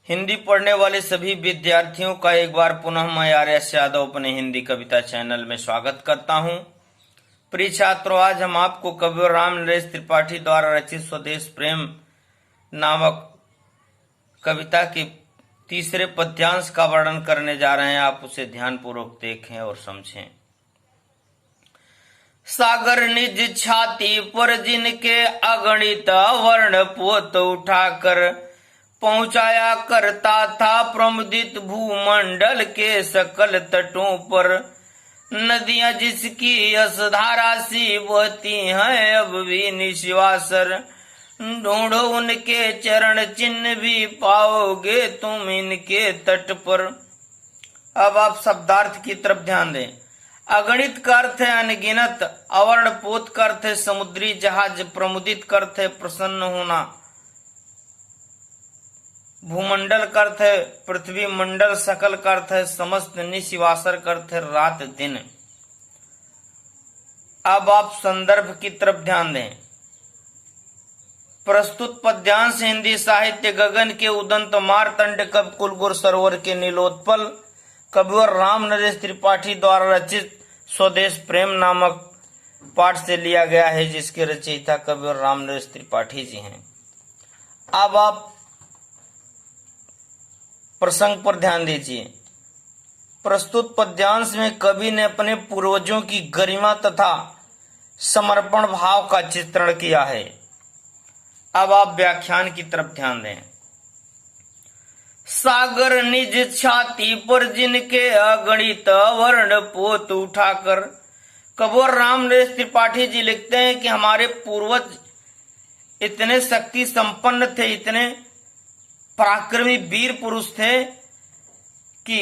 हिंदी पढ़ने वाले सभी विद्यार्थियों का एक बार पुनः मैं आर.एस. यादव अपने हिंदी कविता चैनल में स्वागत करता हूं। प्रिय छात्रों, आज हम आपको कवि राम नरेश त्रिपाठी द्वारा रचित स्वदेश प्रेम नामक कविता के तीसरे पद्यांश का वर्णन करने जा रहे हैं। आप उसे ध्यानपूर्वक देखें और समझें। सागर निज छाती पर जिनके अगणित वर्ण पोत उठाकर पहुंचाया करता था प्रमुदित भूमंडल के सकल तटों पर। नदियां जिसकी यशधारा सी बहती हैं अब भी निशिवासर। ढूंढो उनके चरण चिन्ह भी पाओगे तुम इनके तट पर। अब आप शब्दार्थ की तरफ ध्यान दें। अगणित का अर्थ है अनगिनत, अवर्ण पोत का अर्थ है समुद्री जहाज, प्रमुदित का अर्थ है प्रसन्न होना, भूमंडल का अर्थ है पृथ्वी मंडल, सकल का अर्थ है समस्त, निशिवासर का अर्थ है रात दिन। अब आप संदर्भ की तरफ ध्यान दें। प्रस्तुत पद्यांश हिंदी साहित्य गगन के उदंत मारतंड कवि कुलगुरु सरोवर के नीलोत्पल कविवर राम नरेश त्रिपाठी द्वारा रचित स्वदेश प्रेम नामक पाठ से लिया गया है, जिसके रचयिता कविवर राम नरेश त्रिपाठी जी हैं। अब आप प्रसंग पर ध्यान दीजिए। प्रस्तुत पद्यांश में कवि ने अपने पूर्वजों की गरिमा तथा समर्पण भाव का चित्रण किया है। अब आप व्याख्यान की तरफ ध्यान दें। सागर निज छाती पर जिनके अगणित वर्ण पोत उठाकर, कविवर राम नरेश त्रिपाठी जी लिखते हैं कि हमारे पूर्वज इतने शक्ति संपन्न थे, इतने पराक्रमी वीर पुरुष थे कि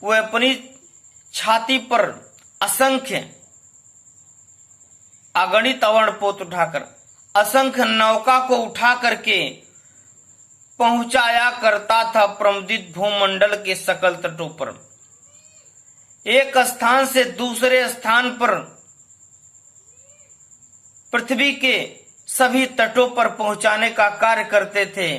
वे अपनी छाती पर असंख्य अगणित अवर्ण पोत उठाकर असंख्य नौका को उठा करके पहुंचाया करता था प्रमुदित भूमंडल के सकल तटों पर। एक स्थान से दूसरे स्थान पर पृथ्वी के सभी तटों पर पहुंचाने का कार्य करते थे।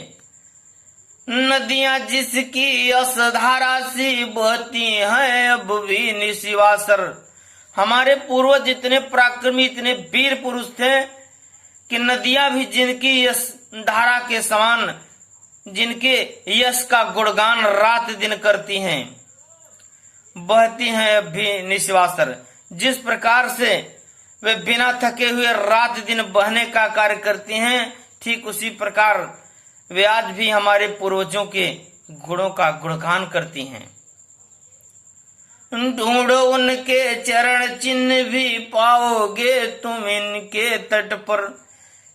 नदियां जिसकी यशधारा सी बहती हैं अब भी निशिवासर। हमारे पूर्वज इतने पराक्रमी, इतने वीर पुरुष थे कि नदियां भी जिनकी यश धारा के समान, जिनके यश का गुणगान रात दिन करती हैं, बहती हैं अब भी निशिवासर। जिस प्रकार से वे बिना थके हुए रात दिन बहने का कार्य करती हैं, ठीक उसी प्रकार वे आज भी हमारे पूर्वजों के गुणों का गुणगान करती हैं। ढूंढो उनके चरण चिन्ह भी पाओगे तुम इनके तट पर।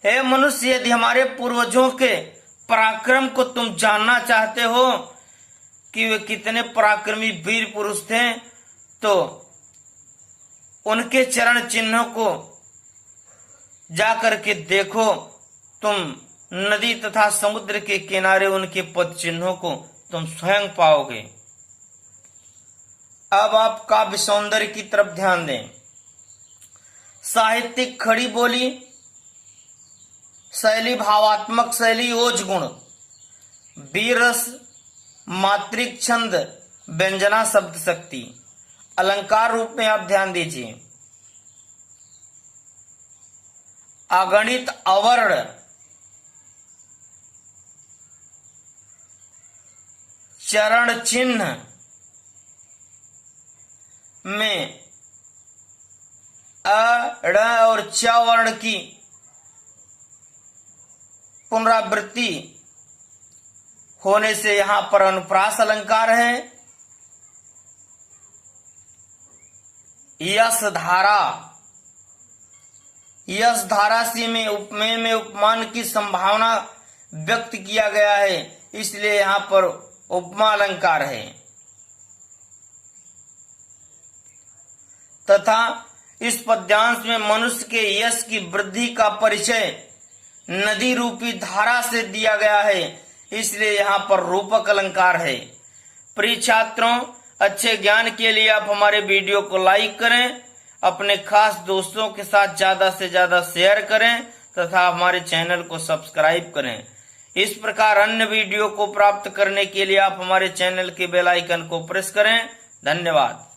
हे मनुष्य, यदि हमारे पूर्वजों के पराक्रम को तुम जानना चाहते हो कि वे कितने पराक्रमी वीर पुरुष थे, तो उनके चरण चिन्हों को जाकर के देखो। तुम नदी तथा समुद्र के किनारे उनके पद चिन्हों को तुम स्वयं पाओगे। अब आप काव्य सौंदर्य की तरफ ध्यान दें। साहित्यिक खड़ी बोली, शैली भावात्मक शैली, ओज गुण, वीर रस, मात्रिक छंद, व्यंजना शब्द शक्ति। अलंकार रूप में आप ध्यान दीजिए। अगणित अवर्ण, चरण चिन्ह में अ, ड़ और च वर्ण की पुनरावृत्ति होने से यहां पर अनुप्रास अलंकार है। यश धारा, यश धारा सी में उपमेय में उपमान की संभावना व्यक्त किया गया है, इसलिए यहां पर उपमा अलंकार है। तथा इस पद्यांश में मनुष्य के यश की वृद्धि का परिचय नदी रूपी धारा से दिया गया है, इसलिए यहाँ पर रूपक अलंकार है। प्रिय छात्रों, अच्छे ज्ञान के लिए आप हमारे वीडियो को लाइक करें, अपने खास दोस्तों के साथ ज्यादा से ज्यादा शेयर करें तथा हमारे चैनल को सब्सक्राइब करें। इस प्रकार अन्य वीडियो को प्राप्त करने के लिए आप हमारे चैनल के बेल आइकन को प्रेस करें। धन्यवाद।